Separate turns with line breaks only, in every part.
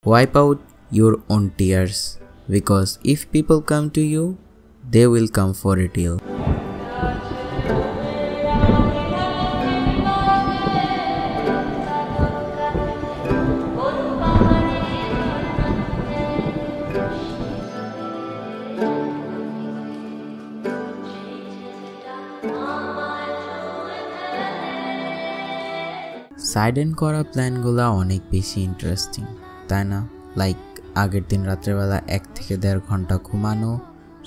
wipe out your own tears, because if people come to you, they will come for a deal. সাইডেন করা প্ল্যানগুলো অনেক বেশি interesting, তাই না? Like আগের দিন রাত্রেবেলা 1 থেকে 1.5 ঘন্টা ঘুমানো,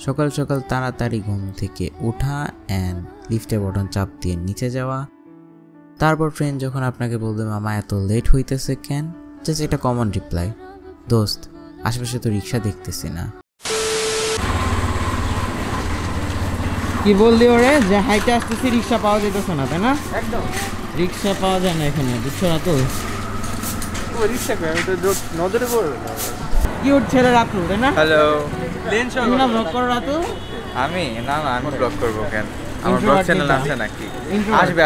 সকাল সকাল তাড়াতাড়ি ঘুম থেকে ওঠা অ্যান্ড লিফটের বটন চাপ দিয়ে নিচে যাওয়া, তারপর ফ্রেন্ড যখন আপনাকে বলবে মামা এত লেট হইতেছে কেন, জাস্ট একটা কমন রিপ্লাই, দোস্ত আশেপাশে তো রিক্সা দেখতেছি না।
কি বললি ওরে যে হাইটে আসতেছি রিক্সা পাওয়া যেতেছে না, তাই না? একদম রিক্সা পাওয়া যায় না এখানে, বুঝছো না তো?
ও রিক্সা করে আমি তো নজরে পড়বে না।
কিউট ছেলে রাতু, তাই না?
হ্যালো লেন শো
তুমি না ব্লগ করো রাতু?
আমি না আমি ব্লগ করব কেন? আমার ব্লগ চ্যানেল আছে নাকি?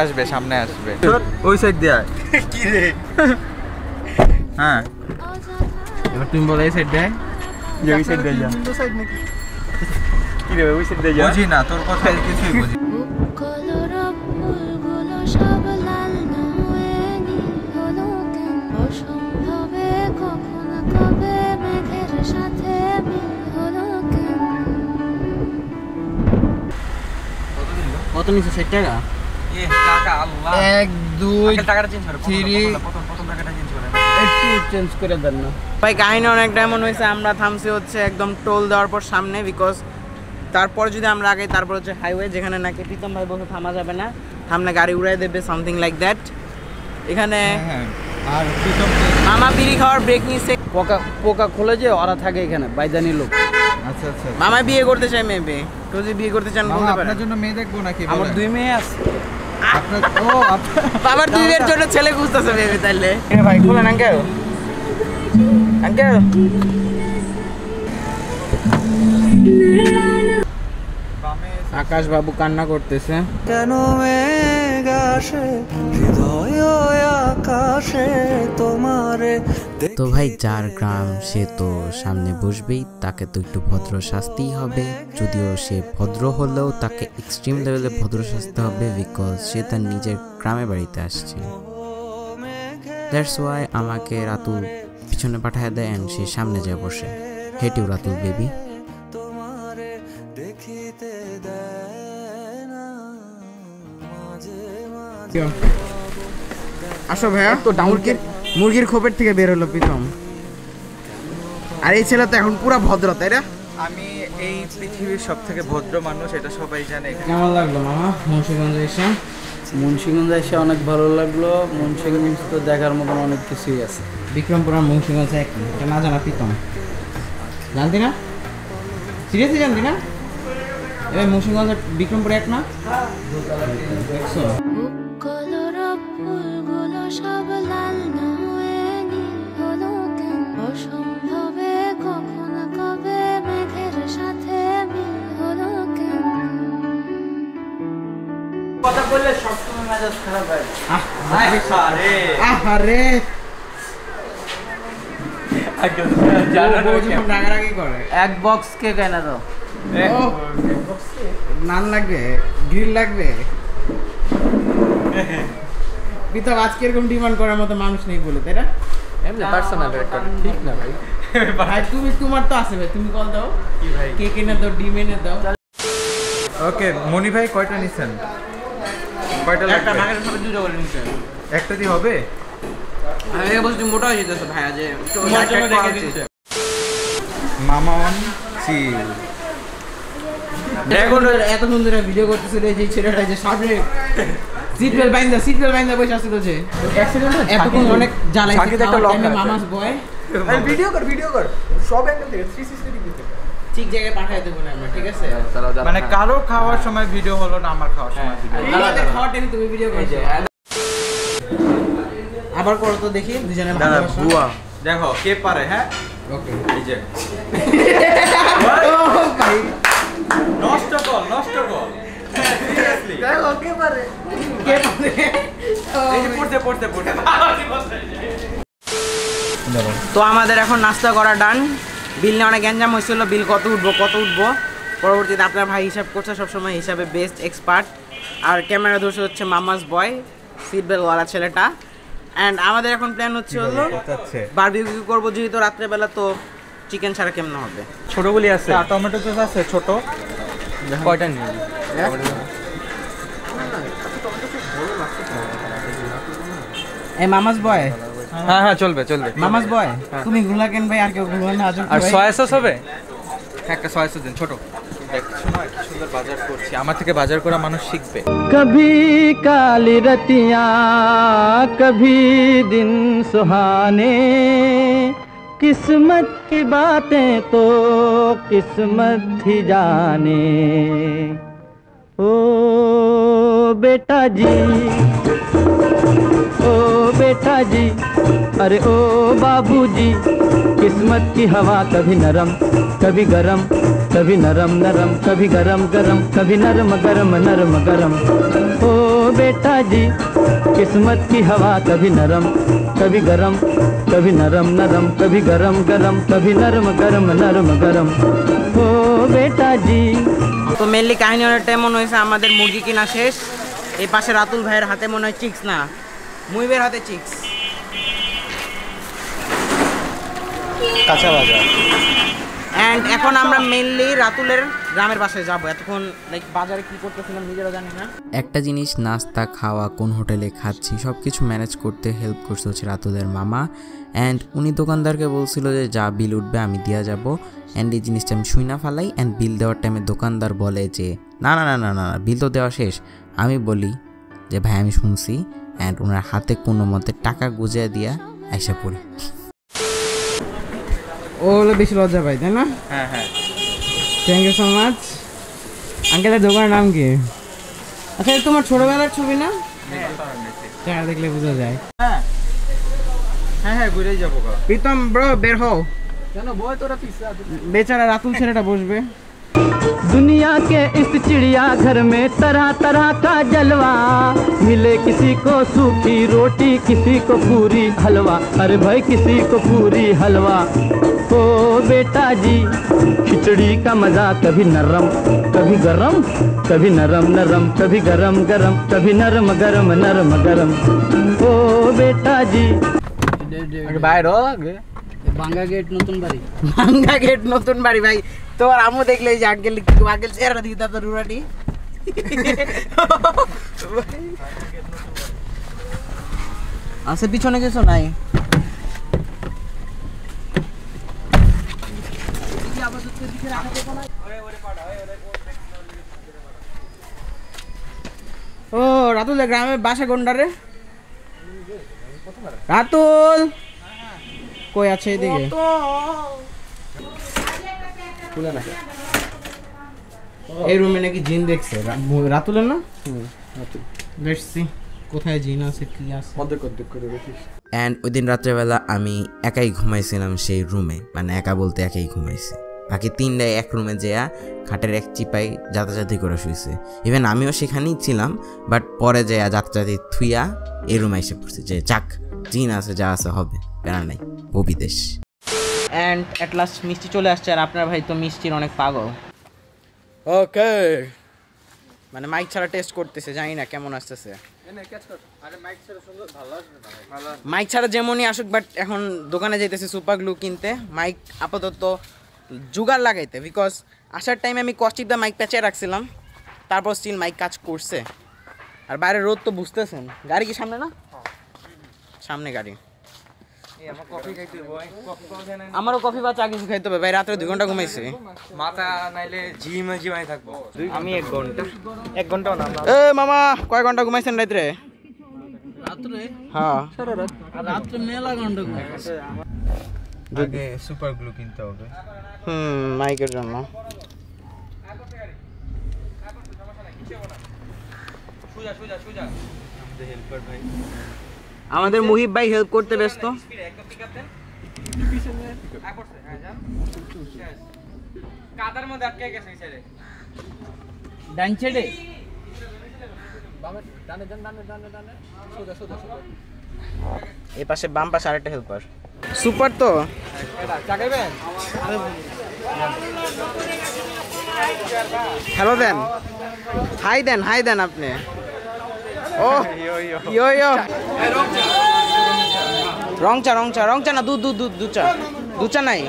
আসবে সামনে আসবে। ওই সাইড দিয়ে কি রে? হ্যাঁ
এবার তুমি বলো এই সাইড দিয়ে,
যে ওই সাইড দিয়ে যা। কোন সাইড নাকি? কি রে ওই সাইড দিয়ে যা। বুঝি না তোর কথা কিছুই বুঝি।
কত নিচে 60 টাকা?
টাকা আল্লাহ
1 2
টাকাটা চেঞ্জ করে
3
প্রথম টাকাটা চেঞ্জ করে
একটু চেঞ্জ করে দেন না ভাই। কাহিনী অনেকটা এমন হয়েছে, আমরা থামছি হচ্ছে একদম টোল দেওয়ার পর সামনে, বিকজ তারপর যদি আমরা আগে তারপর হচ্ছে হাইওয়ে, যেখানে নাকি প্রীতম ভাই বসে থামা যাবে না, থামলে গাড়ি উড়াই দেবে, সামথিং লাইক দ্যাট। এখানে
আর প্রীতম
মামা বিড়ি খাওয়ার ব্রেক নিচ্ছে, পোকা খোলে যে ওরা থাকে এখানে বাইদানি লোক।
আচ্ছা আচ্ছা
মামা বিয়ে করতে চাই, মেয়ে তো যদি বিয়ে করতে চান বলতে পারেন।
আপনার জন্য মেয়ে দেখবো নাকি?
আমার 2 মেয়ে আছে।
আপনার
বাবার 2 মেয়ের জন্য ছেলে খুঁজতেছে মেয়ে, তাইলে ভাই খোলেন আঙ্কেল। আঙ্কেল আকাশ বাবু কান্না করতেছে। কেন মেঘ আসে হৃদয় আকাশে তোমারে।
তো ভাই যার গ্রাম সে তো সামনে বসবেই, তাকে তো একটু ভদ্র শাস্তিই হবে, যদিও সে ভদ্র হলেও তাকে এক্সট্রিম লেভেলে ভদ্র শাস্তি হবে, বিকজ সে তার নিজের গ্রামে বাড়িতে আসছে। দ্যাটস ওয়াই আমাকে রাতুল পিছনে পাঠায় দেয় অ্যান্ড সে সামনে যায় বসে। Hate you Ratul baby.
আসো ভাইয়া, তো মুরগির খোপের থেকে বের হলো প্রীতম। আর এই ছেলে তো এখন পুরো ভদ্র, তাই না?
আমি এই পৃথিবীর সবথেকে ভদ্র মানুষ, এটা সবাই জানে।
কেমন লাগলো মামা মুন্সিগঞ্জে এসে?
মুন্সিগঞ্জে এসে অনেক ভালো লাগলো। মুন্সিগঞ্জ তো দেখার মতন অনেক কিছুই আছে।
বিক্রমপুর আর মুন্সিগঞ্জ এক, এটা না জানা প্রীতম জানতি না? সিরিয়াসলি জানতি না? এবার মুন্সিগঞ্জ আর বিক্রমপুর এক না? দেখছো?
কথা বললে সবসময় মেজাজ খারাপ হয়।
আরে রাগারাগি করে।
1 বক্স কেক এনে দাও।
নান লাগবে, গ্রিল লাগবে। প্রীতম আজকে এরকম ডিমান্ড করার মতো মানুষ নেই বলে, তাই না?
এমনি পার্সোনাল একটা ঠিক না ভাই।
ভাই তুমি তোমার তো আছে ভাই, তুমি কল দাও।
কি ভাই?
কেক এনে দাও, ডিম এনে দাও।
ওকে মনি ভাই কয়টা নিছেন? কয়টা লাগবে?
একটা ভাগের সাথে 2টা করে নিতে।
একটা দি হবে?
আমি বলছি তুমি মোটা হয়ে যেতেছো ভাই, আজ
মামা অন চিল।
এখন এত সুন্দর ভিডিও করতেছে রে, যে ছেলেটা যে সামনে সিট বেল্ট বাইন্দা বসে আছে, তো যে অ্যাক্সিডেন্ট এতক্ষণ অনেক জ্বালাই মামাস বয়।
ভিডিও কর সব অ্যাঙ্গেল থেকে 360 ডিগ্রি
ঠিক জায়গায় পাঠিয়ে দেবো না আমরা, ঠিক আছে?
মানে কারো খাওয়ার সময় ভিডিও হলো না, আমার খাওয়ার সময় ভিডিও।
আমাদের খাওয়ার টাইমে তুমি ভিডিও করছো, আবার করো তো দেখি দুজনে ভালোবাসা।
বুয়া দেখো কে পারে। হ্যাঁ
ওকে
এই যে
ভাই
নষ্ট কর সিরিয়াসলি
দেখো কে পারে
এই যে পড়তে
তো আমাদের এখন নাস্তা করা ডান। বিল নিয়ে অনেক গ্যাঞ্জাম হয়েছিল, বিল কত উঠবো পরবর্তীতে আপনার ভাই হিসাব করছে, সবসময় হিসাবে বেস্ট এক্সপার্ট। আর ক্যামেরা ধরছে হচ্ছে মামাস বয়, সিট বেল্টওয়ালা ছেলেটা। অ্যান্ড আমাদের এখন প্ল্যান হচ্ছে হলো বারবিকিউ করবো, যেহেতু রাত্রেবেলা তো চিকেন ছাড়া কেমন হবে।
ছোটগুলি আছে, টমেটো সস আছে ছোট, কয়টা নিয়ে
এই মামাস বয়।
হ্যাঁ চলবে।
মামাস বয়, তুমি গুলা কেন ভাই? আর কেউ গুলা না?
আর সয়া সস হবে? একটা সয়া সস দিন ছোট। সুন্দর বাজার করছি, আমার থেকে বাজার করা মানুষ শিখবে।
कभी काली रतियाँ कभी दिन सुहाने, किस्मत की बातें तो किस्मत ही जाने। ओ बेटा जी, अरे ओ बाबूजी, किस्मत की हवा कभी नरम कभी गरम, कभी नरम नरम कभी गरम गरम, कभी नरम गरम नरम गरम। ओ बेटा जी, किस्मत की हवा कभी नरम कभी गरम, कभी नरम नरम कभी गरम गरम, कभी नरम गरम नरम गरम। ओ बेटा जी।
তো মেনলি কাহিনী অনেকটা এমন হয়েছে, আমাদের মুরগি কিনা শেষ। এই পাশে রাতুল ভাইয়ের হাতে মনে হয় চিক্স, না মুইবের হাতে চিক্স,
কাঁচা বাজার।
অ্যান্ড এখন আমরা মেনলি রাতুলের গ্রামের বাসায় যাবো। এতক্ষণ লাইক বাজারে কি করতেছিলাম নিজেরা জানি না।
একটা জিনিস, নাস্তা খাওয়া, কোন হোটেলে খাচ্ছি, সব কিছু ম্যানেজ করতে হেল্প করতে হচ্ছে রাতুলের মামা। অ্যান্ড উনি দোকানদারকে বলছিল যে যা বিল উঠবে আমি দেওয়া যাবো। অ্যান্ড এই জিনিসটা আমি শুই না ফালাই। অ্যান্ড বিল দেওয়ার টাইমে দোকানদার বলে যে না না না না না বিল তো দেওয়া শেষ। আমি বলি যে ভাই আমি শুনছি। অ্যান্ড ওনার হাতে কোনো মতে টাকা গুজিয়ে দিয়া আইসা পড়ি।
ও হলো বেশি লজ্জা পাই, তাই না?
হ্যাঁ
থ্যাংক ইউ সো মাচ। আঙ্কেলের দোকানের নাম কি? আচ্ছা তোমার ছোটবেলার ছবি না? হ্যাঁ দেখলে বোঝা যায়।
হ্যাঁ ঘুরেই যাবো।
প্রীতম ব্রো বের হও।
কেন বয় তোরা পিছনে?
বেচারা রাতুল ছেলেটা বসবে।
दुनिया के इस चिड़ियाघर में तरह तरह का जलवा, मिले किसी को सूखी रोटी किसी को पूरी हलवा, अरे भाई किसी को पूरी हलवा। ओ बेटा जी, खिचड़ी का मजा कभी नरम कभी गरम, कभी नरम नरम कभी गरम गरम, कभी नरम गरम नरम गरम। ओ बेटा जी।
বাইরে
ভাঙ্গা গেট নতুন বাড়ি,
ভাঙ্গা গেট নতুন বাড়ি। ভাই তোমার আম্মু দেখলে যে আঙ্কেল চেহারা দিকে তার রুরাটি আছে, পিছনে কিছু নাই। ও রাতুল গ্রামের বাসা কোনটারে? রাতুল কই আছে এদিকে? এই রুমে নাকি জিন দেখছে রাতুলের না? লেটস সি কোথায় জিন আছে কি আছে।
অ্যান্ড ওই দিন রাত্রেবেলা আমি একাই ঘুমাইছিলাম সেই রুমে, মানে একা বলতে একাই ঘুমাইছি। বাকি তিনটায় এক রুমে যেয়া খাটের এক চিপাই যাতাযাতি করে শুয়েছে। ইভেন আমিও সেখানেই ছিলাম, বাট পরে যেয়া যাতাযাতি থুইয়া এই রুমে এসে পড়ছি যে যাক জিন আছে যা আছে হবে, প্যারা নাই, ও বিদেশ।
অ্যান্ড অ্যাট লাস্ট মিষ্টি চলে আসছে। আর আপনার ভাই তো মিষ্টির অনেক পাগল।
ওকে,
মানে মাইক ছাড়া টেস্ট করতেছে, জানি না কেমন আসতেছে। মাইক ছাড়া যেমনই আসুক, বাট এখন দোকানে যাইতেছে সুপার গ্লু কিনতে, মাইক আপাতত জুগার লাগাইতে। বিকজ আসার টাইমে আমি কস্টিপ দা মাইক প্যাচে রাখছিলাম, তারপর স্টিল মাইক কাজ করছে। আর বাইরে রোদ তো বুঝতেছেন। গাড়ি কি সামনে না? সামনে গাড়ি। আমারও কফি বা চা কিছু খাইতে হবে ভাই, রাত্রে 2 ঘন্টা ঘুমাইছি।
মাথা নাইলে জিমাই থাকবো আমি। 1 ঘন্টাও না।
এ মামা কয় ঘন্টা ঘুমাইছেন রাত্রে? হ্যাঁ
রাত্রে মেলা ঘন্টা ঘুমাইছে।
আগে সুপার গ্লু কিনতে হবে।
মাইকের জন্য। আমাদের মুহিব ভাই হেল্প করতে ব্যস্ত।
কাদার মধ্যে আটকে গেছে এই সাইডে।
ডান সাইডে
এই পাশে বাম পাশে আরেকটা হেল্পার। সুপার তো হ্যালো দেন, হাই দেন আপনি। ও ইয়ো ইয়ো রংচা না দুধ চা নাই।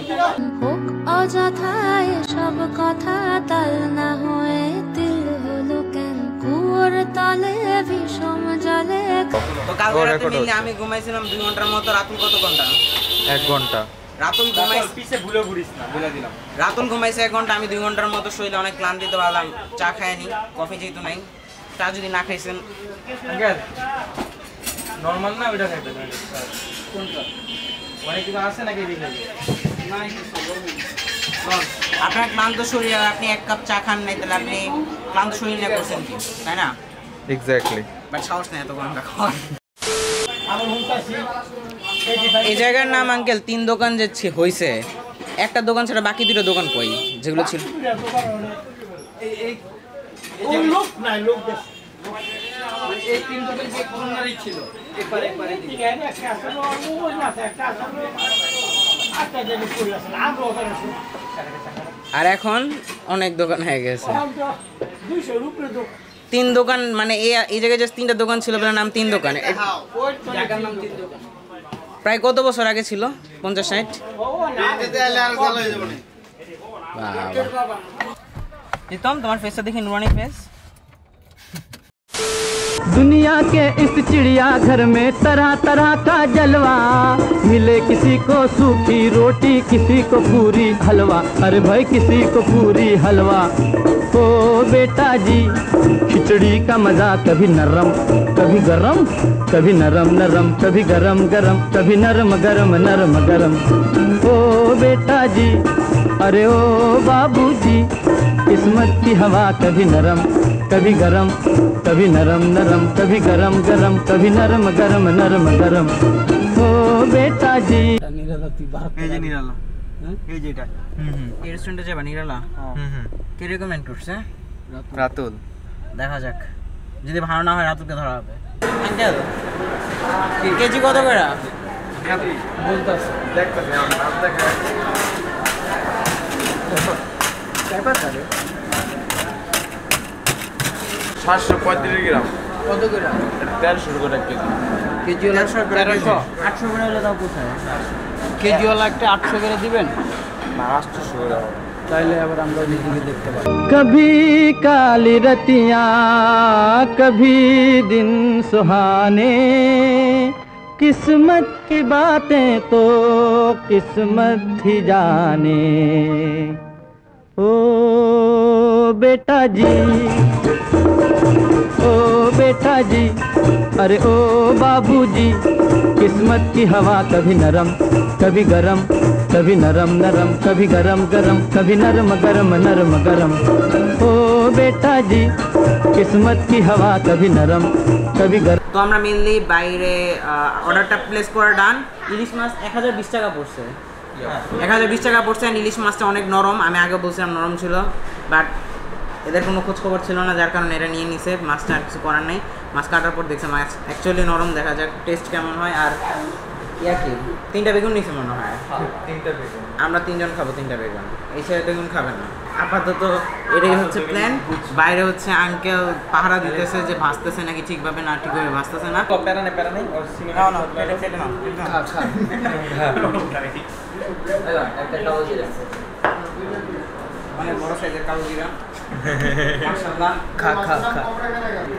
হোক অযথায় সব কথা তাল না হয়ে দিল হলো কেন কুয়োর তলে বিষম জলে।
তো কালকে রাতে মিলে আমি ঘুমাইছিলাম 2 ঘন্টার মতো। রাতুল কত ঘন্টা?
1 ঘন্টা।
রাতুল ঘুমাইছে পিছে ভুলে ঘুরিস না, বলে দিলাম। রাতুল ঘুমাইছে 1 ঘন্টা, আমি 2 ঘন্টার মতো শরীরে অনেক ক্লান্তি। তো ভাবলাম চা খাইনি, কফি যেহেতু নাই, চা যদি না খাইছেন নরমাল না ওইটা খাইতে পারেন। কোনটা অনেক কিছু আছে নাকি দেখে নাই কিছু। আপনার ক্লান্ত শরীর আর আপনি 1 কাপ চা খান নাই, তাহলে আপনি ক্লান্ত শরীর নিয়ে করছেন কি, তাই না?
এক্স্যাক্টলি।
বাট সাহস নেই এত ঘন্টা খাওয়ার। এই জায়গার নাম আঙ্কেল 3 দোকান যে হয়েছে, একটা দোকান ছাড়া বাকি 2টা দোকান কই যেগুলো ছিল? আর এখন অনেক দোকান হয়ে গেছে। 3 দোকান মানে এই জায়গায় যে 3টা দোকান ছিল বলে নাম 3 দোকান। প্রায় কত বছর আগে ছিল? 50-60? প্রীতম তোমার ফেসটা দেখি নুরানি ফেস।
दुनिया के इस चिड़ियाघर में तरह तरह का जलवा, मिले किसी को सूखी रोटी किसी को पूरी हलवा, अरे भाई किसी को पूरी हलवा। ओ बेटा जी खिचड़ी का मजा कभी नरम कभी गरम, कभी नरम नरम कभी गरम गरम, कभी नरम गरम नरम गरम। ओ बेटा जी अरे ओ बाबूजी, किस्मत की हवा कभी नरम कभी गरम, कभी नरम नरम कभी गरम गरम, कभी नरम गरम नरम गरम। ओ बेटा जी
এই যে নিরালা, এই যে এটা এই রেস্টুরেন্টে যাবা নিরালা? কে রেকমেন্ড করছে?
রাতুল।
দেখা যাক, যদি ভালো না হয় রাতুলকে ধরা হবে। আঙ্কেল কেজি কত করে বলতাছে?
দেখতেছি আমরা নাম দেখা 735 গ্রাম।
কত করে?
1300 করে কেজি।
কেজি হলো 1300 800 করে হলে দাও কোথায়? কেজি হলো একটা 800 করে দিবেন
না 800 করে হবে।
তাইলে আবার আমরা ওইদিকে দেখতে পাবো।
कभी काली रतियाँ कभी दिन सुहाने, किस्मत की बातें तो किस्मत ही जाने। ओ बेटा जी ओ बेटा जी अरे ओ बाबूजी, किस्मत की हवा कभी नरम कभी गरम, कभी नरम नरम कभी गरम गरम, कभी नरम गरम नरम गरम। ओ बेटा जी किस्मत की हवा कभी नरम कभी गरम।
তো আমরা মেইনলি বাইরে অর্ডারটা প্লেস করা ডান। ইলিশ মাছ 1020 টাকা পড়ছে, 1020 টাকা পড়ছে। ইলিশ মাছটা অনেক নরম, আমি আগে বলছিলাম নরম ছিল, বাট এদের কোনো খোঁজ খবর ছিল না, যার কারণে এরা নিয়ে নিছে। মাছটা আর কিছু করার নেই, মাছ কাটার পর দেখছে মাছ অ্যাকচুয়ালি নরম। দেখা যাক টেস্ট কেমন হয়। আর কি 3টা বেগুন নিছে মনে হয়?
3টা বেগুন।
আমরা 3 জন খাবো 3টা বেগুন, এই ছেলে বেগুন খাবে না। আপাতত এটাই হচ্ছে প্ল্যান। বাইরে হচ্ছে আঙ্কেল পাহারা দিতেছে যে ভাজতেছে নাকি ঠিকভাবে, না ঠিকভাবে ভাজতেছে না।
প্যারা নেই ওর সিনেমা
না কেটে নাও একটা কালো জিরা, অনেক বড় সাইজের কালো জিরা। মাশাআল্লাহ খা।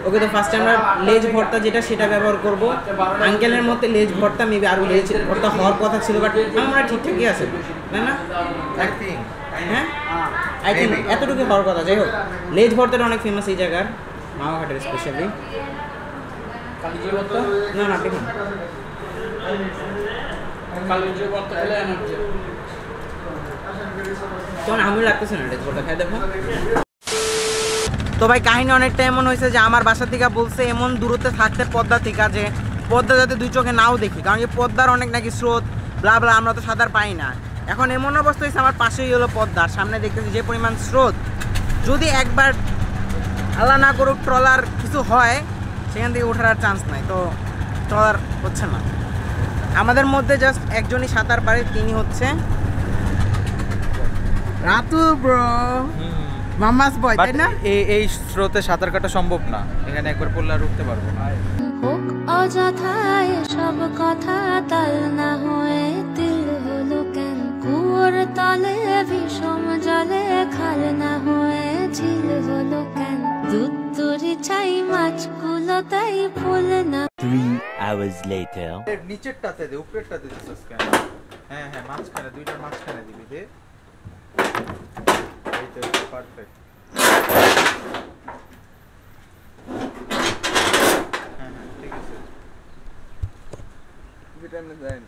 ওকে, তো ফার্স্ট আমরা লেজ ভর্তা যেটা সেটা ব্যবহার করব। আঙ্কেলের মতে লেজ ভর্তা মেবি আরো লেজ ভর্তা হওয়ার কথা ছিল, বাট আমরা ঠিকঠাকই আছে, তাই না? হ্যাঁ আই থিঙ্ক এতটুকু হওয়ার কথা। যাই হোক, লেজ ভর্তাটা অনেক ফেমাস এই জায়গার, মামাঘাটের স্পেশালি। কালিজিরা ভর্তা না দেখুন, কালিজিরা ভর্তা খেলে এনার্জি কেমন আমি লাগতেছে না। লেজ ভর্তা খাই দেখো। তো ভাই কাহিনী অনেকটা এমন হয়েছে যে আমার বাসা থেকে বলছে এমন দূরত্বে থাকতে পদ্মা থেকে, যে পদ্মা যাতে 2 চোখে নাও দেখি, কারণ কি পদ্মার অনেক নাকি স্রোত ব্লা ব্লা, আমরা তো সাঁতার পাই না। এখন এমন অবস্থা হয়েছে আমার পাশেই হলো পদ্মার, সামনে দেখতেছি যে পরিমাণ স্রোত, যদি একবার আল্লাহ না করুক ট্রলার কিছু হয় সেখান থেকে ওঠার আর চান্স নাই, তো ট্রলার হচ্ছে না। আমাদের মধ্যে জাস্ট একজনই সাঁতার পারে, তিনি হচ্ছে রাতুল ব্রো, মামাস বয়, তাই না?
এই স্রোতে সাঁতার কাটা সম্ভব না, এখানে একবার পড়লে আর উঠতে পারবো না।
হোক অযথায় সব কথা তাল না হয়ে তিল হলো কেন, কুয়োর তলে বিষম জলে খাল না হয়ে ঝিল হলো কেন, দুধ তুরি চাই মাছগুলো তাই ফুল না।
3 hours later.
নিচেরটাতে দে, উপরেরটাতে দিছিস কেন? হ্যাঁ হ্যাঁ, মাঝখানে, দুইটার মাঝখানে দিবি দে। এই তো পারফেক্ট। হ্যাঁ হ্যাঁ, ঠিক আছে। এটা আমি দেন।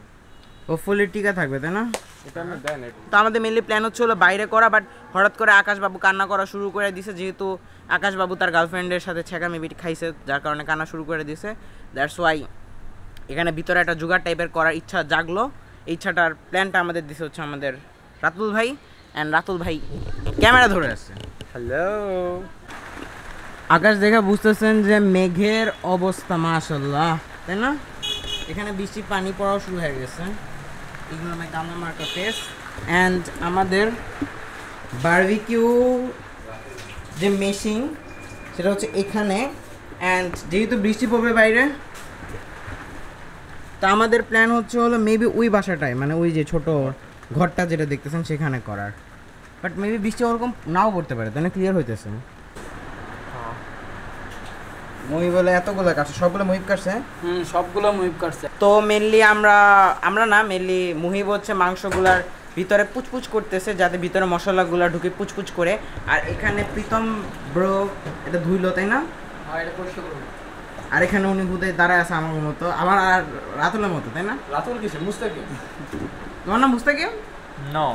হোপফুলি টিকা থাকবে, তাই না?
এটা আমি দেন।
তো আমাদের মেনলি প্ল্যান হচ্ছে হলো বাইরে করা, বাট হঠাৎ করে আকাশবাবু কান্না করা শুরু করে দিয়েছে, যেহেতু আকাশবাবু তার গার্লফ্রেন্ডের সাথে ছেঁকা মেবি খাইছে, যার কারণে কান্না শুরু করে দিয়েছে। দ্যাটস ওয়াই এখানে ভিতরে একটা জুগার টাইপের করার ইচ্ছা জাগলো। এই ইচ্ছাটার প্ল্যানটা আমাদের দিছে হচ্ছে আমাদের রাতুল ভাই, অ্যান্ড রাতুল ভাই ক্যামেরা ধরে আছে।
হ্যালো।
আকাশ দেখে বুঝতেছেন যে মেঘের অবস্থা মাশাআল্লাহ, তাই না? এখানে বৃষ্টি পানি পড়াও শুরু হয়ে গেছে। এগুলো আমার কামনা মার্কা ফেস, অ্যান্ড আমাদের বারবিকিউ যে মেশিন সেটা হচ্ছে এখানে। অ্যান্ড যেহেতু বৃষ্টি পড়বে বাইরে, তা আমাদের প্ল্যান হচ্ছে হলো মেবি ওই বাসাটায়, মানে ওই যে ছোট ঘরটা যেটা দেখতেছেন সেখানে করার। বাট মেবি বৃষ্টি ওরকম নাও পড়তে পারে, তাই না? ক্লিয়ার হইতেছে। মুহিব বলে এতগুলো কাটছে, সবগুলো মুহিব কাটছে।
সবগুলো মুহিব কাটছে।
তো মেনলি আমরা না, মেনলি মুহিব হচ্ছে মাংসগুলার ভিতরে পুচপুচ করতেছে, যাতে ভিতরে মশলাগুলো ঢুকে পুচপুচ করে। আর এখানে প্রীতম ব্রো এটা ধুইলো, তাই না? আর এখানে উনি হুদায় দাঁড়ায় আছে আমার মতো, আবার আর রাতুলের মতো, তাই না?
রাতুল কিসে? মুস্তাকিম।
তোমার নাম মুস্তাকিম?
নো।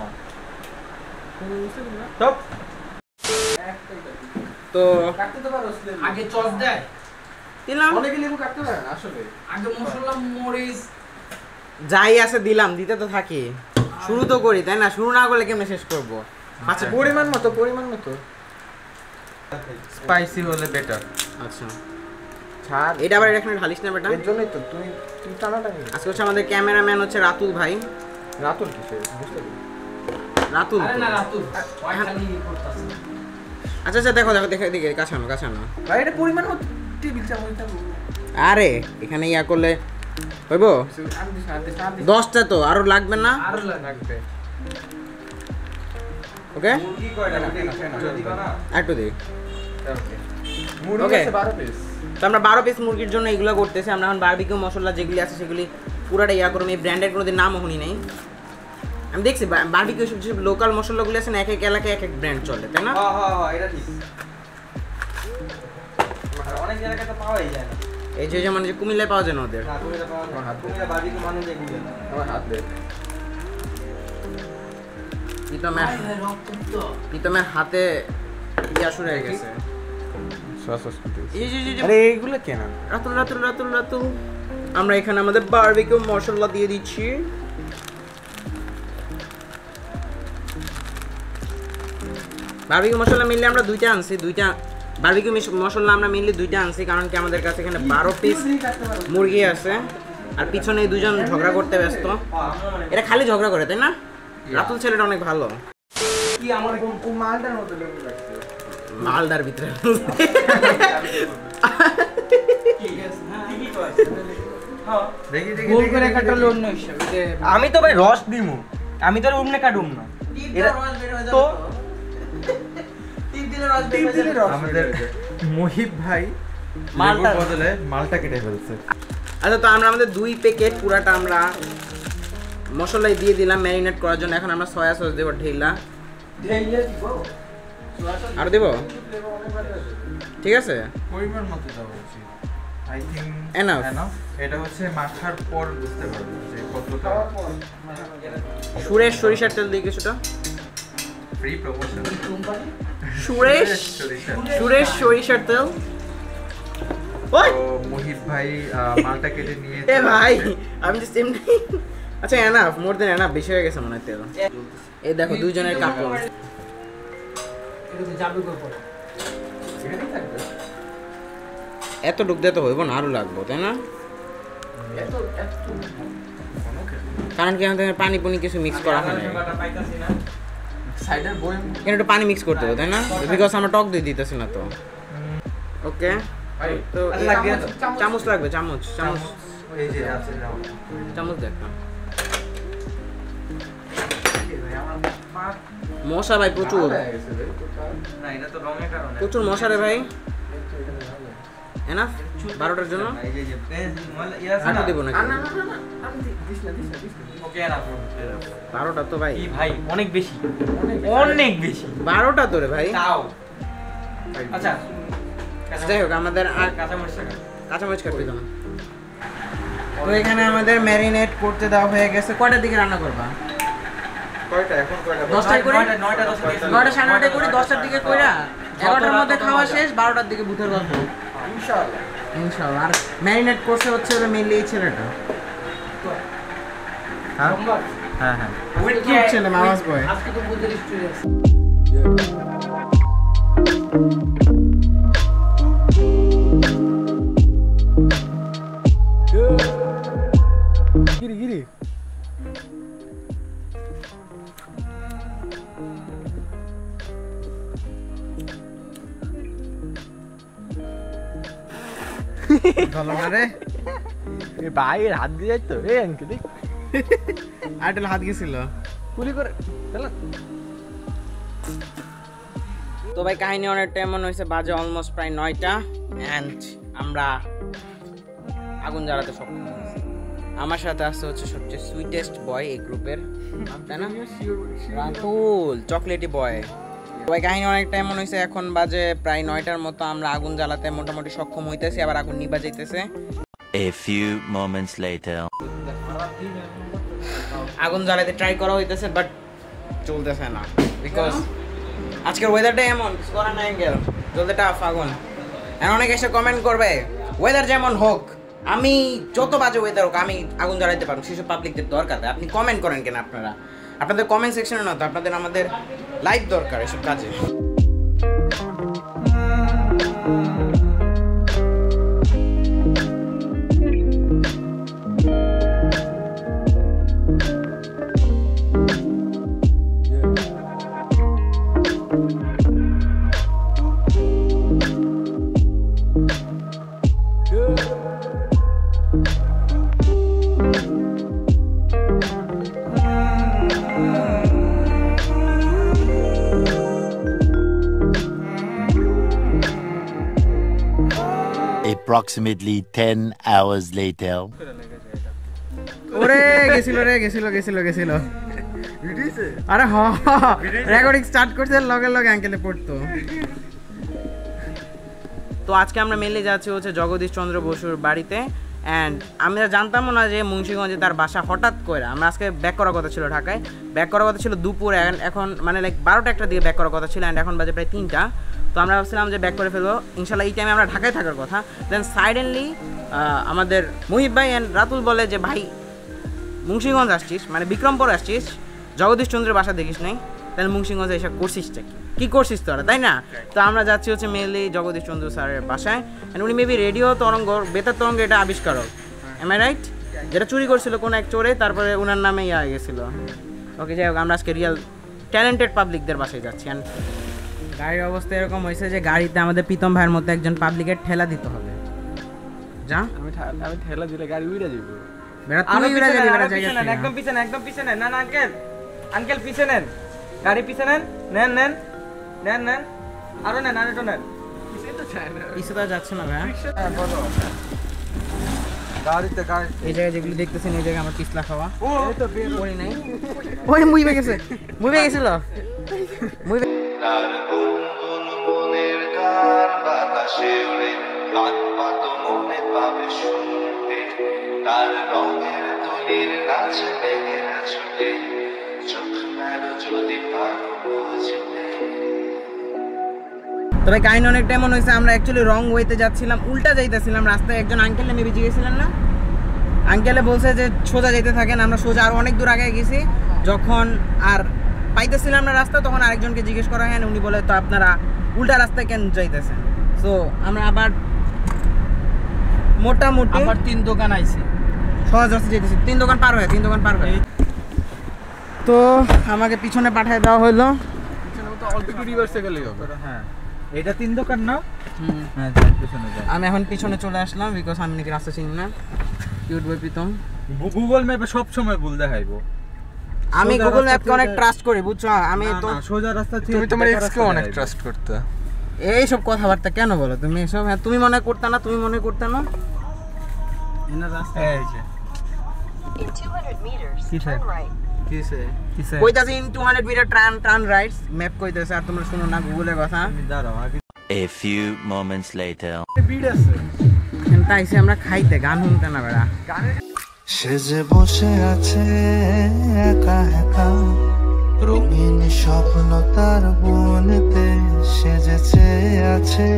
তো
কাটতে তো পারো, আগে চস দেয়
দিলাম,
অনেকে লেবু কাটতে পারে না আসলে। আগে মশলা মরিচ
যাই আছে দিলাম, দিতে তো থাকি। শুরু তো করি, তাই না? শুরু না করলে কেমনে শেষ করবো? আচ্ছা,
পরিমাণ মতো স্পাইসি হলে বেটার।
আচ্ছা,
ছাড়।
এটা আবার এখানে ঢালিস না বেটা।
এর জন্যই তো তুই টানাটানি।
আজকে হচ্ছে আমাদের ক্যামেরাম্যান হচ্ছে রাতুল ভাই।
রাতুল কিসে? বুঝতে পারি।
রাতুল
আরে
তো।
না রাতুল ওই খালি করতেছে।
আচ্ছা আচ্ছা, দেখো দেখে কাছানো।
ভাই এটা পরিমাণ মতো টেবিল চামচটা।
আরে এখানে ইয়া করলে হইব 10টা, তো আরো লাগবে না?
আরো লাগবে।
ওকে,
কি কয়টা দিবা না?
একটু দিই।
মুরগি
Okay.
আছে 12 পিস।
তো আমরা 12 পিস মুরগির জন্য এগুলো করতেছি। আমরা এখন বারবিকিউ মশলা যেগুলি আছে সেগুলি পুরাটা ইয়া করবো। এই ব্র্যান্ডের কোনোদিন নামও শুনি নাই। আমি দেখছি বারবিকিউ সব লোকাল মশলাগুলো আছে না, এক এক এলাকায় এক এক ব্র্যান্ড চলে, তাই না?
হ্যাঁ এটা ঠিক। আর অনেক জায়গায় তো পাওয়াই যায় না।
এই যে মানে যে কুমিল্লায় পাওয়া যায় না ওদের।
না তুমি এটা পাওয়া যায় না। তুমি বারবিকিউ মানে যে গুলো না। আমার হাত দে।
প্রীতমের হাতে ইয়া শুরু হয়ে গেছে।
আরে এইগুলো কেন?
রাতুল আমরা এখানে আমাদের বারবিকিউ মশলা দিয়ে দিচ্ছি। বারবিকিউ মশলা মিললে আমরা দুইটা আনছি, বারবিকিউ মশলা আমরা মিললে দুইটা আনছি, কারণ কি আমাদের কাছে এখানে 12 পিস মুরগি আছে, আর পিছনে এই দুজন ঝগড়া করতে ব্যস্ত। এটা খালি ঝগড়া করে, তাই না? রাতুল ছেলেটা অনেক ভালো।
কি আমার
মালটার মতো লেবু লাগছে।
মালদার ভিতরে
গোল করে কাটলে অন্য হিসাবে।
আমি তো ভাই রস দিমু, আমি তো উমনে কাটুম না। তো
আমাদের মহিব ভাই
মালটা
বদলে মালটা কেটে ফেলছে।
আচ্ছা, তো আমরা আমাদের 2 প্যাকেট পুরাটা আমরা মশলাই দিয়ে দিলাম ম্যারিনেট করার জন্য। এখন আমরা সয়া সস দেব ঢেলা। আর দেব? ঠিক আছে,
পরিমাণ মতো দেওয়া উচিত। I thing
Enough.
এটা হচ্ছে মাখার পর বুঝতে পারবো যে কতটা।
সুরেশ সরিষার তেল দিয়ে কিছুটা।
Free promotion.
সুরেশ সরিষার তেল। ওই
তো মহিব ভাই মালটা কেটে নিয়ে
এ ভাই, আমি জাস্ট এমনি। আচ্ছা, এনাফ, মোর দেন এনাফ, বেশি হয়ে গেছে মনে হয় তেল। এই দেখো দুইজনের কাপড়।
এটা যাবে কই পড়ে?
এখানেই থাকবে।
এত ডুব দিতে হইব না, আরো লাগবো, তাই না?
এত
কারণ কি আমাদের পানি পুনি কিছু মিক্স করা হয় না
সাইডের বই
এখানে একটু পানি মিক্স করতে হবে তাই না বিকজ আমরা টক দই দিতেছি না তো ওকে তো চামচ লাগবে চামচ চামচ
এই যে আছে
চামচ দেখ না মশা ভাই প্রচুর
না এটা তো রঙের কারণে
প্রচুর মশা রে ভাই এনাফ 12টার জন্য
এই যে ইয়া আছে
আটা দেব নাকি
ওকে না
12টা তো ভাই
কি ভাই অনেক বেশি অনেক বেশি
12টা তো রে ভাই
তাও আচ্ছা
যাই হোক আমাদের আর
কাঁচামরিচ
কাঁচামরিচ কাটতে দাও তো এখানে আমাদের ম্যারিনেট করতে দেওয়া হয়ে গেছে কয়টার দিকে রান্না করবা
কয়টা এখন কয়টা
10টায় করে
9টা
9টা 9:30 করে 10টার দিকে কইরা 11টার মধ্যে খাওয়া শেষ 12টার দিকে ভূতের গল্প
ইনশাআল্লাহ
ইনশাআল্লাহ আর ম্যারিনেট করছে হচ্ছে ওরা মেনলি এই ছেলেটা
হ্যাঁ হ্যাঁ হ্যাঁ
কিউট ছেলে মামাস বয়
আজকে তো বুদ্ধের স্টোরি আছে
ভালো না রে
এ ভাই হাত দিয়ে যাই তো এই আঙ্কেল
আইটেল হাত গেছিল
কুলি করে চল
তো ভাই কাহিনী অনেকটা এমন হয়েছে বাজে অলমোস্ট প্রায় 9টা অ্যান্ড আমরা আগুন জ্বালাতে সক্ষম হয়েছি আমার সাথে আসছে হচ্ছে সবচেয়ে সুইটেস্ট বয় এই গ্রুপের তাই না রাতুল চকলেটি বয় ভাই কাহিনী অনেকটা এমন হয়েছে এখন বাজে প্রায় 9টার মতো আমরা আগুন জ্বালাতে মোটামুটি সক্ষম হইতেছি আবার আগুন নিভা যাইতেছে
A few moments later.
আগুন জ্বালাতে ট্রাই করা হইতেছে বাট চলতেছে না বিকজ আজকের ওয়েদারটা এমন কিছু করার নাই গেল জ্বলতে টাফ আগুন এখন অনেকে এসে কমেন্ট করবে ওয়েদার যেমন হোক আমি যত বাজে ওয়েদার হোক আমি আগুন জ্বালাইতে পারবো সেসব পাবলিকদের দরকার আপনি কমেন্ট করেন কেন আপনারা আপনাদের কমেন্ট সেকশনে না তো আপনাদের আমাদের লাইভ দরকার এসব কাজে
Approximately 10 hours later.
ওরে গেছিল আরে হ রেকর্ডিং স্টার্ট করতে লগে লগে অ্যাঙ্কেলে পড়তো তো আজকে আমরা মেনলি যাচ্ছি হচ্ছে জগদীশ চন্দ্র বসুর বাড়িতে অ্যান্ড আমরা জানতামও না যে মুন্সিগঞ্জে তার বাসা হঠাৎ করে আমরা আজকে ব্যাক করার কথা ছিল ঢাকায় ব্যাক করার কথা ছিল দুপুরে এখন মানে লাইক 12টা একটা দিকে ব্যাক করার কথা ছিল অ্যান্ড এখন বাজে প্রায় 3টা তো আমরা ভাবছিলাম যে ব্যাক করে ফেলবো ইনশাল্লাহ এই টাইমে আমরা ঢাকায় থাকার কথা দেন সাইডেনলি আমাদের মুহিব ভাই অ্যান্ড রাতুল বলে যে ভাই মুন্সিগঞ্জ আসছিস মানে বিক্রমপুর আসছিস জগদীশ চন্দ্রের বাসা দেখিস নাই তাহলে মুন্সিগঞ্জে এসে করছিসটা কি করছিস তোরা তাই না তো আমরা যাচ্ছি হচ্ছে মেনলি জগদীশ চন্দ্র স্যারের বাসায় অ্যান্ড উনি মেবি রেডিও তরঙ্গ বেতার তরঙ্গ এটা আবিষ্কারক এম আই রাইট যেটা চুরি করছিল কোনো এক চোরে তারপরে ওনার নামে ইয়ে হয়ে গেছিলো ওকে যাই হোক আমরা আজকে রিয়েল ট্যালেন্টেড পাবলিকদের বাসায় যাচ্ছি অ্যান্ড গাড়ির অবস্থা এরকম হয়েছে যে গাড়িতে আমাদের প্রীতম ভাইয়ের মতো একজন পাবলিকের ঠেলা দিতে হবে যা
আমি ঠেলা দিলে গাড়ি উড়ে যাবো
বেড়া তুই উড়ে যাবি বেড়া জায়গা
একদম পিছনে না না আঙ্কেল পিছনে নেন গাড়ি পিছনে নেন আরো নেন আরেকটু নেন
পিছে তো যাচ্ছে না ভাই
গাড়িতে
এই জায়গায় যেগুলো দেখতেছেন এই জায়গায় আমার পিছলা খাওয়া পড়ি নাই ওই মুইবে গেছিল তবে কাহিনী অনেকটা এমন হয়েছে আমরা অ্যাকচুয়ালি রং ওয়েতে যাচ্ছিলাম উল্টা যাইতেছিলাম রাস্তায় একজন আঙ্কেল নেমে গিয়েছিলেন না আঙ্কেলে বলছে যে সোজা যেতে থাকেন আমরা সোজা আর অনেক দূর আগে গেছি যখন আর পাইতেছিলাম না রাস্তা তখন আরেকজনকে জিজ্ঞেস করা হয় উনি বলে তো আপনারা উল্টা রাস্তায় কেন যাইতেছেন সো আমরা আবার মোটামুটি
আবার 3 দোকান আইছে
সহজ রাস্তা যেতেছি 3 দোকান পার হয়ে তো আমাকে পিছনে পাঠিয়ে দেওয়া হলো।
হ্যাঁ এটা 3 দোকান না? হ্যাঁ পিছনে যাই।
আমি এখন পিছনে চলে আসলাম বিকজ আমি নাকি রাস্তা চিনি না। কিউট বয় প্রীতম,
গুগল ম্যাপে সব সময় ভুল দেখাইবো।
আমি গুগল ম্যাপকে অনেক ট্রাস্ট করি বুঝছো। আমি তো
সোজা রাস্তা থেকে তুমি তোমার এক্সকে অনেক ট্রাস্ট করতে।
এই সব কথাবার্তা কেন বলো তুমি এসব? হ্যাঁ তুমি মনে করতে না, তুমি মনে করতে না। এনা রাস্তা এই যে
In 200 meters, turn right.
কিসে কইতাছে in 200 metre turn rights map কইতাছে আর তোমরা শুনো না গুগলের কথা।
দাঁড়াও আগে।
A few moments later.
ভিড় আছে
এখানটা এসে আমরা খাইতে গান শুনতে না বেড়া।
সেজে বসে আছে একা একা রঙিন স্বপ্ন তার বনেতে সেজেছে আছে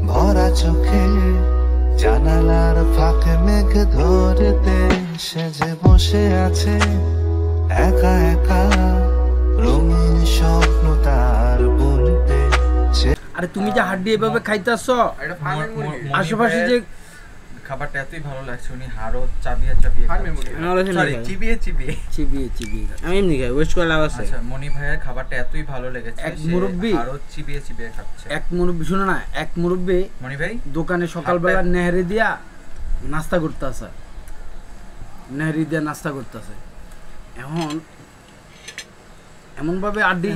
ভরা চোখে জানালার ফাঁকে মেঘ ধরেতে সেজে বসে আছে একা একা রঙিন স্বপ্ন তার বনেতে।
আরে তুমি যে হাড্ডি এভাবে খাইতেছো, আশেপাশে যে
খাবারটা এতই ভালো লাগছে, উনি হাড়ও চাবিয়ে চাবিয়ে চিবিয়ে চিবিয়ে
চিবিয়ে চিবিয়ে
আমি এমনি খাই ওয়েস্ট করে লাভ আছে।
আচ্ছা মনি ভাইয়ের খাবারটা এতই ভালো লেগেছে,
এক মুরব্বি
হাড়ও চিবিয়ে চিবিয়ে খাচ্ছে।
এক মুরব্বি শুনো না, এক মুরব্বি
মনি ভাই
দোকানে সকালবেলা নেহরি দিয়া নাস্তা করতেছে, নেহরি দিয়া নাস্তা করতেছে। এখন এমন ভাবে আড্ডি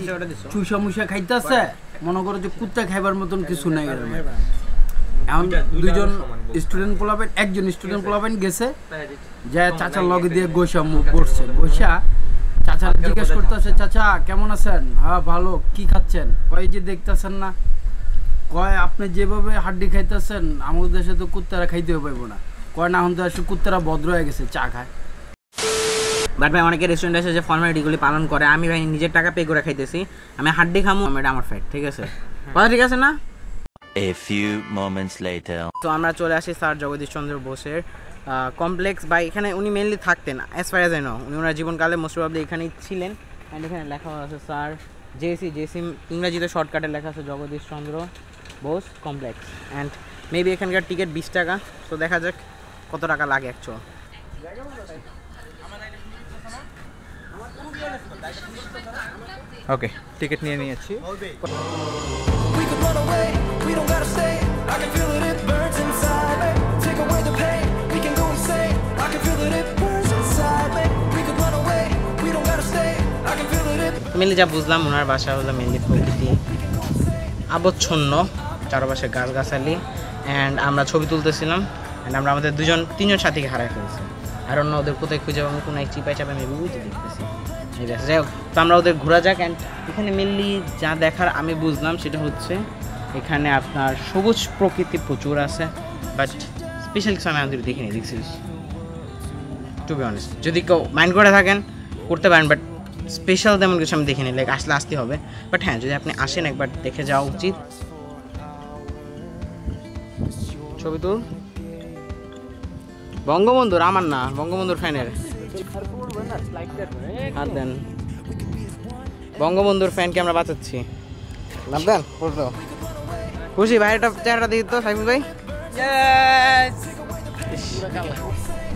চুষা মুষা খাইতেছে মনে করো যে কুত্তা খাইবার মতন কিছু নাই। এখন দুইজন স্টুডেন্ট পোলাবেন, একজন স্টুডেন্ট পোলাবেন গেছে যে চাচার লগে দিয়ে বসে বসছে, বসা চাচা জিজ্ঞেস করতেছে চাচা কেমন আছেন? হ্যাঁ ভালো, কি খাচ্ছেন? কয় যে দেখতেছেন না, কয় আপনি যেভাবে হাড্ডি খাইতেছেন আমাদের দেশে তো কুত্তারা খাইতেও পাইব না। কয় না আমাদের দেশে কুত্তারা ভদ্র হয়ে গেছে, চা খায়।
বাট ভাই অনেকে রেস্টুরেন্টে এসে যে ফর্মালিটিগুলি পালন করে, আমি ভাই নিজের টাকা পে করে খাইতেছি, আমি হাড্ডি খামো, এটা আমার ফ্যাট, ঠিক আছে? কথা ঠিক আছে না?
A few moments later.
তো আমরা চলে আসি স্যার জগদীশ চন্দ্র বোসের কমপ্লেক্স। বা এখানে উনি মেনলি থাকতেন as far as I know, উনি ওনার জীবনকালে মোস্ট প্রবাবলি এখানেই ছিলেন। অ্যান্ড এখানে লেখা আছে স্যার জেসি ইংরেজিতে শর্টকাটে লেখা আছে Jagadish Chandra Bose complex. And maybe এখানকার টিকিট 20 টাকা। তো দেখা যাক কত টাকা লাগে অ্যাকচুয়াল।
ওকে টিকিট নিয়ে নিয়েছি।
মেনলি যা বুঝলাম ওনার বাসা হলো মেনলি প্রকৃতি আবচ্ছন্ন, চারপাশে গাছগাছালি। অ্যান্ড আমরা ছবি তুলতেছিলাম, অ্যান্ড আমরা আমাদের তিনজন সাথীকে হারাই ফেলছি। আর অন্য ওদের কোথায় খুঁজে পাবো, কোনো এক চিপাই চাপা মেবি বুঝতে দেখতেছি। ঠিক আছে, যাই হোক, তো আমরা ওদের ঘোরা যাক। অ্যান্ড এখানে মেনলি যা দেখার আমি বুঝলাম সেটা হচ্ছে এখানে আপনার সবুজ প্রকৃতি প্রচুর আছে, বাট স্পেশাল কিছু আমি আমাদের দেখিনি দেখছি টু বি অনেস্ট। যদি কেউ মাইন্ড করে থাকেন করতে পারেন, বাট স্পেশাল তেমন কিছু আমি দেখিনি, লাইক আসতে হবে। বাট হ্যাঁ, যদি আপনি আসেন একবার দেখে যাওয়া উচিত। ছবি তুল বঙ্গবন্ধুর, আমার না, বঙ্গবন্ধুর ফ্যানের হাত দেন। বঙ্গবন্ধুর ফ্যানকে আমরা বাঁচাচ্ছি, দেন খুশি ভাই। এটা চেহারাটা দিই তো সাইফুল ভাই।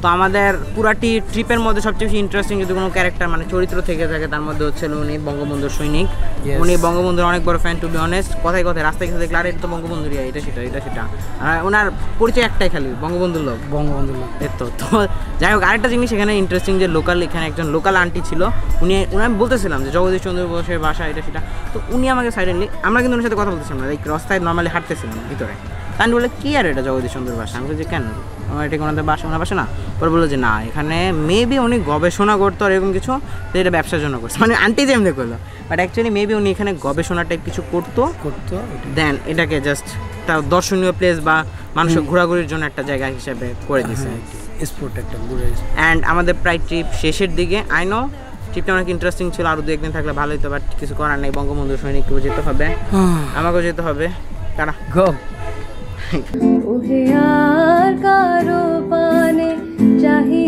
তো আমাদের পুরাটি ট্রিপের মধ্যে সবচেয়ে বেশি ইন্টারেস্টিং যদি কোনো ক্যারেক্টার মানে চরিত্র থেকে থাকে তার মধ্যে হচ্ছে উনি বঙ্গবন্ধুর সৈনিক। উনি বঙ্গবন্ধুর অনেক বড় ফ্যান টু বি অনেস্ট। কথায় কথায় রাস্তায় গেছে দেখলে আর এটা তো বঙ্গবন্ধুরই, এটা সেটা। আর ওনার পরিচয় একটাই খালি, বঙ্গবন্ধুর লোক। এর তো যাই হোক, আরেকটা জিনিস এখানে ইন্টারেস্টিং যে লোকাল, এখানে একজন লোকাল আন্টি ছিল, আমি বলতেছিলাম যে জগদীশ চন্দ্র বোসের বাসা এটা সেটা। তো উনি আমাকে সাইডেনলি, আমরা কিন্তু ওনার সাথে কথা বলতেছিলাম না, লাইক রাস্তায় নর্মালি হাঁটতেছিলাম ভিতরে। তাই বলে কি আর এটা জগদীশ চন্দ্র বাসা? আমি বলছি কেন, আমার এটা ওনাদের বাসা, ওনার বাসা না? পরে বললো যে না, এখানে মেবি উনি গবেষণা করতো আর এরকম কিছু, তো এটা ব্যবসার জন্য করছে, মানে আন্টি যেমনি করলো। বাট অ্যাকচুয়ালি মেবি উনি এখানে গবেষণা টাইপ কিছু করতো, দেন এটাকে জাস্ট তার দর্শনীয় প্লেস বা মানুষের ঘোরাঘুরির জন্য একটা জায়গা হিসেবে করে দিয়েছে। অ্যান্ড আমাদের প্রায় ট্রিপ শেষের দিকে, আই নো ট্রিপটা অনেক ইন্টারেস্টিং ছিল, আরও 2-1 দিন থাকলে ভালো হতো, বাট কিছু করার নেই। বঙ্গবন্ধু সৈনিককেও যেতে হবে, আমাকেও যেতে হবে। তারা
ওহে আর কারো পানে চাহি